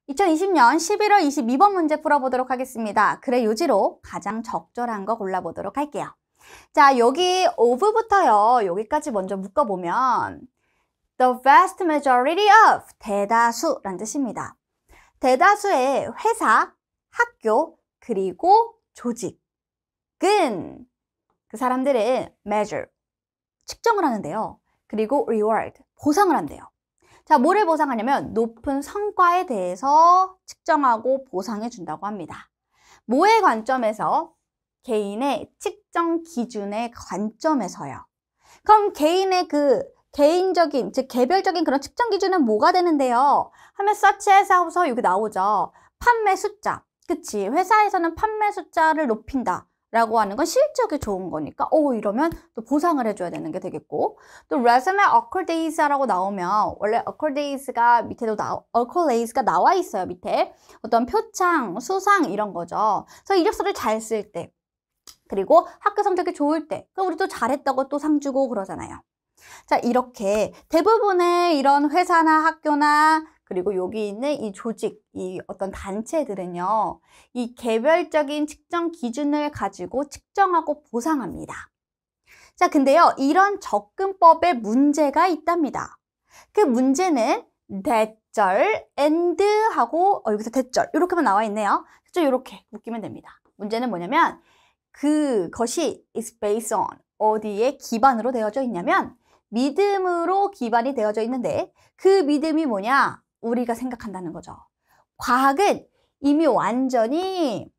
2020년 11월 22번 문제 풀어보도록 하겠습니다. 글의 요지로 가장 적절한 거 골라보도록 할게요. 자, 여기 of부터요. 여기까지 먼저 묶어보면 the vast majority of, 대다수란 뜻입니다. 대다수의 회사, 학교, 그리고 조직은 그 사람들은 measure, 측정을 하는데요. 그리고 reward, 보상을 한대요. 자, 뭐를 보상하냐면 높은 성과에 대해서 측정하고 보상해 준다고 합니다. 뭐의 관점에서? 개인의 측정 기준의 관점에서요. 그럼 개인의 그 개인적인, 즉 개별적인 그런 측정 기준은 뭐가 되는데요? 하면 such as 하고서 여기 나오죠. 판매 숫자. 그치? 회사에서는 판매 숫자를 높인다 라고 하는 건 실적이 좋은 거니까 이러면 또 보상을 해줘야 되는 게 되겠고, 또 resume accolades 라고 나오면 원래 accolades가 밑에도 accolades가 나와 있어요. 밑에 어떤 표창, 수상 이런 거죠. 그래서 이력서를 잘 쓸 때, 그리고 학교 성적이 좋을 때, 우리 또 잘했다고 또 상 주고 그러잖아요. 자, 이렇게 대부분의 이런 회사나 학교나 그리고 여기 있는 이 조직, 이 어떤 단체들은요, 이 개별적인 측정 기준을 가지고 측정하고 보상합니다. 자, 근데요, 이런 접근법에 문제가 있답니다. 그 문제는 대절, and 하고, 여기서 대절, 이렇게만 나와 있네요. 그죠? 이렇게 묶이면 됩니다. 문제는 뭐냐면, 그것이 is based on, 어디에 기반으로 되어져 있냐면, 믿음으로 기반이 되어져 있는데, 그 믿음이 뭐냐? 우리가 생각한다는 거죠. 과학은 이미 완전히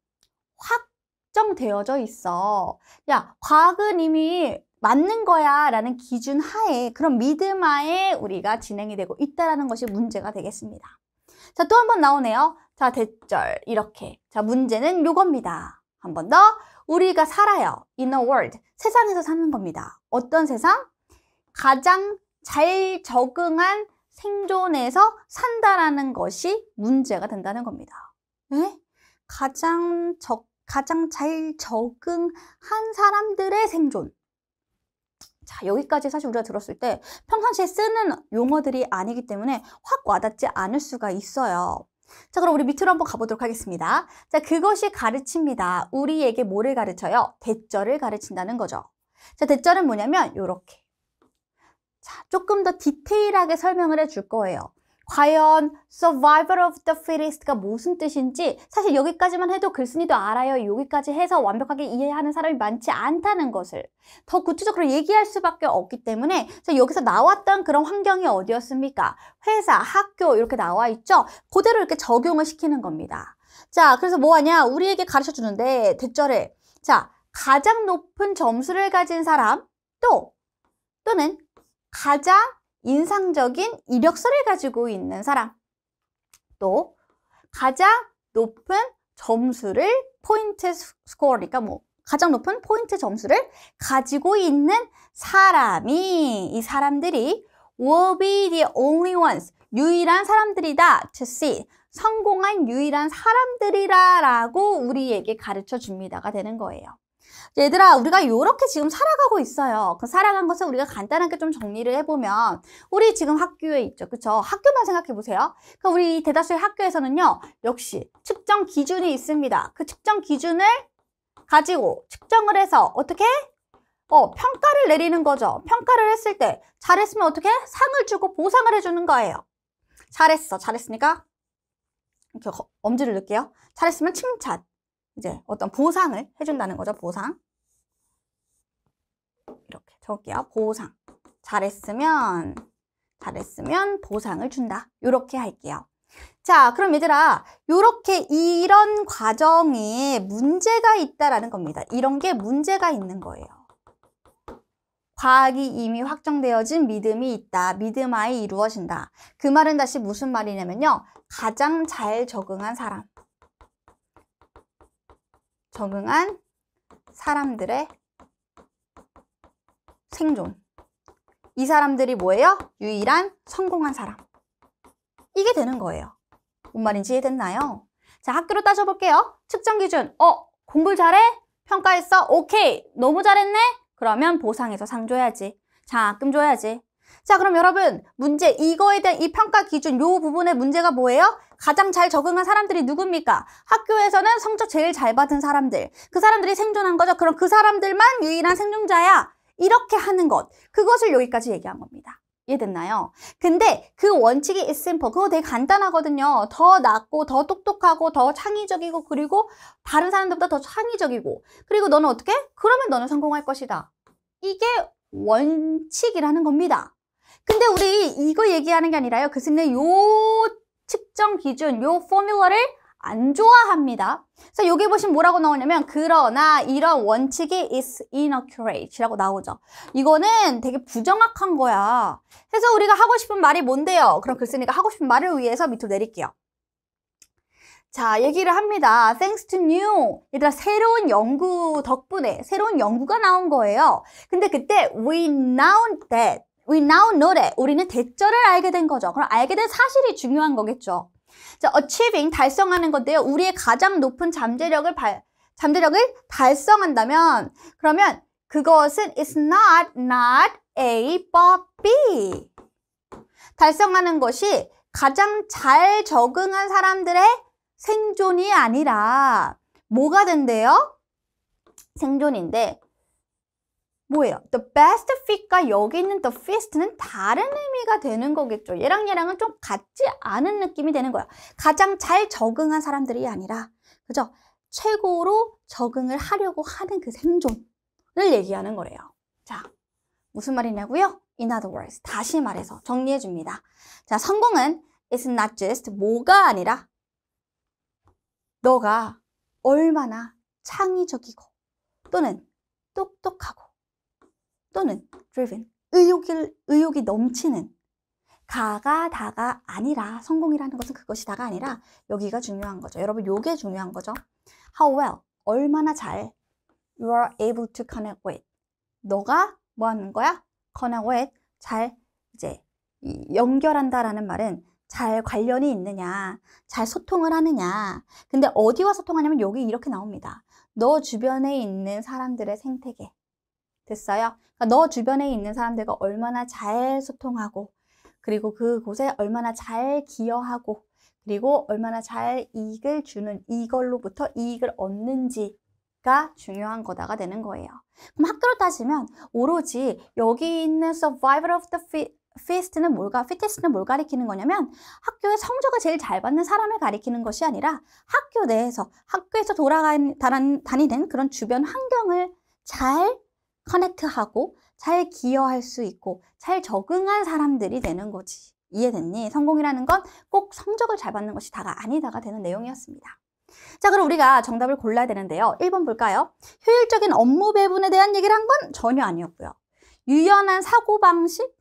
확정되어져 있어. 야, 과학은 이미 맞는 거야 라는 기준 하에, 그런 믿음 하에 우리가 진행이 되고 있다는 것이 문제가 되겠습니다. 자, 또 한 번 나오네요. 자, 대절 이렇게. 자, 문제는 요겁니다. 한 번 더. 우리가 살아요. In a world. 세상에서 사는 겁니다. 어떤 세상? 가장 잘 적응한 생존에서 산다라는 것이 문제가 된다는 겁니다. 네? 가장 잘 적응한 사람들의 생존. 자, 여기까지 사실 우리가 들었을 때 평상시에 쓰는 용어들이 아니기 때문에 확 와닿지 않을 수가 있어요. 자, 그럼 우리 밑으로 한번 가보도록 하겠습니다. 자, 그것이 가르칩니다. 우리에게 뭐를 가르쳐요? 대절을 가르친다는 거죠. 자, 대절은 뭐냐면 요렇게. 자, 조금 더 디테일하게 설명을 해줄 거예요. 과연 survival of the fittest가 무슨 뜻인지 사실 여기까지만 해도 글쓴이도 알아요. 여기까지 해서 완벽하게 이해하는 사람이 많지 않다는 것을 더 구체적으로 얘기할 수밖에 없기 때문에, 자, 여기서 나왔던 그런 환경이 어디였습니까? 회사, 학교 이렇게 나와 있죠? 그대로 이렇게 적용을 시키는 겁니다. 자, 그래서 뭐하냐? 우리에게 가르쳐 주는데 대절을, 자, 가장 높은 점수를 가진 사람, 또는 가장 인상적인 이력서를 가지고 있는 사람, 또 가장 높은 점수를, 포인트 스코어니까 가장 높은 포인트 점수를 가지고 있는 사람이, 이 사람들이 will be the only ones, 유일한 사람들이다. to see, 성공한 유일한 사람들이라 라고 우리에게 가르쳐 줍니다가 되는 거예요. 얘들아, 우리가 이렇게 지금 살아가고 있어요. 그 살아간 것을 우리가 간단하게 좀 정리를 해보면, 우리 지금 학교에 있죠. 그쵸? 학교만 생각해 보세요. 그러니까 우리 대다수의 학교에서는요, 역시 측정 기준이 있습니다. 그 측정 기준을 가지고 측정을 해서 어떻게? 평가를 내리는 거죠. 평가를 했을 때 잘했으면 어떻게? 상을 주고 보상을 해주는 거예요. 잘했으니까 이렇게 엄지를 넣을게요. 잘했으면 칭찬. 이제 어떤 보상을 해준다는 거죠. 보상. 이렇게 적을게요. 보상. 잘했으면 보상을 준다. 이렇게 할게요. 자, 그럼 얘들아, 요렇게 이런 과정에 문제가 있다라는 겁니다. 이런 게 문제가 있는 거예요. 과학이 이미 확정되어진 믿음이 있다. 믿음 하에 이루어진다. 그 말은 다시 무슨 말이냐면요. 가장 잘 적응한 사람들의 생존. 이 사람들이 뭐예요? 유일한 성공한 사람. 이게 되는 거예요. 뭔 말인지 이해됐나요? 자, 학교로 따져볼게요. 측정 기준. 공부 잘해? 평가했어? 오케이. 너무 잘했네? 그러면 보상해서 상 줘야지. 장학금 줘야지. 자, 그럼 여러분, 문제, 이거에 대한 이 평가 기준, 요 부분의 문제가 뭐예요? 가장 잘 적응한 사람들이 누굽니까? 학교에서는 성적 제일 잘 받은 사람들. 그 사람들이 생존한 거죠. 그럼 그 사람들만 유일한 생존자야. 이렇게 하는 것. 그것을 여기까지 얘기한 겁니다. 이해됐나요? 근데 그 원칙이 is simple. 그거 되게 간단하거든요. 더 낫고, 더 똑똑하고, 더 창의적이고, 그리고 다른 사람들보다 더 창의적이고. 그리고 너는 어떻게? 그러면 너는 성공할 것이다. 이게 원칙이라는 겁니다. 근데 우리 이거 얘기하는 게 아니라요. 교수님 요 측정 기준, 요 포뮬러를 안 좋아합니다. 그래서 여기 보시면 뭐라고 나오냐면 그러나 이런 원칙이 is inaccurate라고 나오죠. 이거는 되게 부정확한 거야. 그래서 우리가 하고 싶은 말이 뭔데요? 그럼 글쓴이가 하고 싶은 말을 위해서 밑으로 내릴게요. 자, 얘기를 합니다. Thanks to new. 얘들아, 새로운 연구 덕분에 새로운 연구가 나온 거예요. 근데 그때 we now know that. 우리는 대절을 알게 된 거죠. 그럼 알게 된 사실이 중요한 거겠죠. 자, achieving, 달성하는 건데요. 우리의 가장 높은 잠재력을 달성한다면 그러면 그것은 is not A but B. 달성하는 것이 가장 잘 적응한 사람들의 생존이 아니라 뭐가 된대요? 생존인데 뭐예요? The best fit과 여기 있는 the fitt는 다른 의미가 되는 거겠죠. 얘랑은 좀 같지 않은 느낌이 되는 거야. 가장 잘 적응한 사람들이 아니라 그죠? 최고로 적응을 하려고 하는 그 생존을 얘기하는 거래요. 자, 무슨 말이냐고요? In other words, 다시 말해서 정리해 줍니다. 자, 성공은 is not just 뭐가 아니라 너가 얼마나 창의적이고 또는 똑똑하고 또는 driven, 의욕이 넘치는 다가 아니라 성공이라는 것은 그것이 다가 아니라 여기가 중요한 거죠. 여러분 요게 중요한 거죠. How well, 얼마나 잘 you are able to connect with. 너가 뭐 하는 거야? connect with, 잘 이제 연결한다라는 말은 잘 관련이 있느냐, 잘 소통을 하느냐. 근데 어디와 소통하냐면 여기 이렇게 나옵니다. 너 주변에 있는 사람들의 생태계. 됐어요? 그러니까 너 주변에 있는 사람들과 얼마나 잘 소통하고 그리고 그곳에 얼마나 잘 기여하고 그리고 얼마나 잘 이익을 주는 이걸로부터 이익을 얻는지가 중요한 거다가 되는 거예요. 그럼 학교로 따지면 오로지 여기 있는 survival of the fittest는 뭘 가리키는 거냐면 학교에 성적을 제일 잘 받는 사람을 가리키는 것이 아니라 학교에서 다니는 그런 주변 환경을 잘 커넥트하고 잘 기여할 수 있고 잘 적응한 사람들이 되는 거지. 이해됐니? 성공이라는 건 꼭 성적을 잘 받는 것이 다가 아니다가 되는 내용이었습니다. 자, 그럼 우리가 정답을 골라야 되는데요. 1번 볼까요? 효율적인 업무 배분에 대한 얘기를 한 건 전혀 아니었고요. 유연한 사고방식?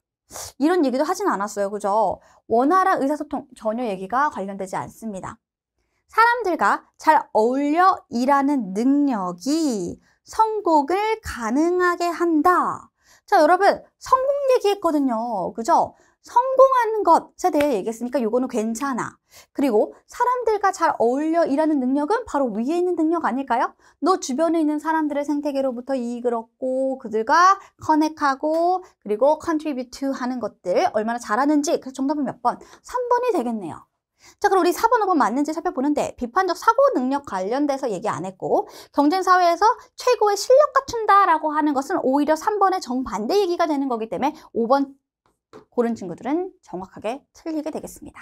이런 얘기도 하진 않았어요. 그죠? 원활한 의사소통 전혀 얘기가 관련되지 않습니다. 사람들과 잘 어울려 일하는 능력이 성공을 가능하게 한다. 자, 여러분 성공 얘기했거든요. 그죠? 성공하는 것에 대해 얘기했으니까 요거는 괜찮아. 그리고 사람들과 잘 어울려 일하는 능력은 바로 위에 있는 능력 아닐까요? 너 주변에 있는 사람들의 생태계로부터 이익을 얻고 그들과 커넥하고 그리고 contribute to 하는 것들 얼마나 잘하는지. 그래서 정답은 몇 번? 3번이 되겠네요. 자, 그럼 우리 4번, 5번 맞는지 살펴보는데 비판적 사고 능력 관련돼서 얘기 안 했고 경쟁사회에서 최고의 실력 갖춘다라고 하는 것은 오히려 3번의 정반대 얘기가 되는 거기 때문에 5번 고른 친구들은 정확하게 틀리게 되겠습니다.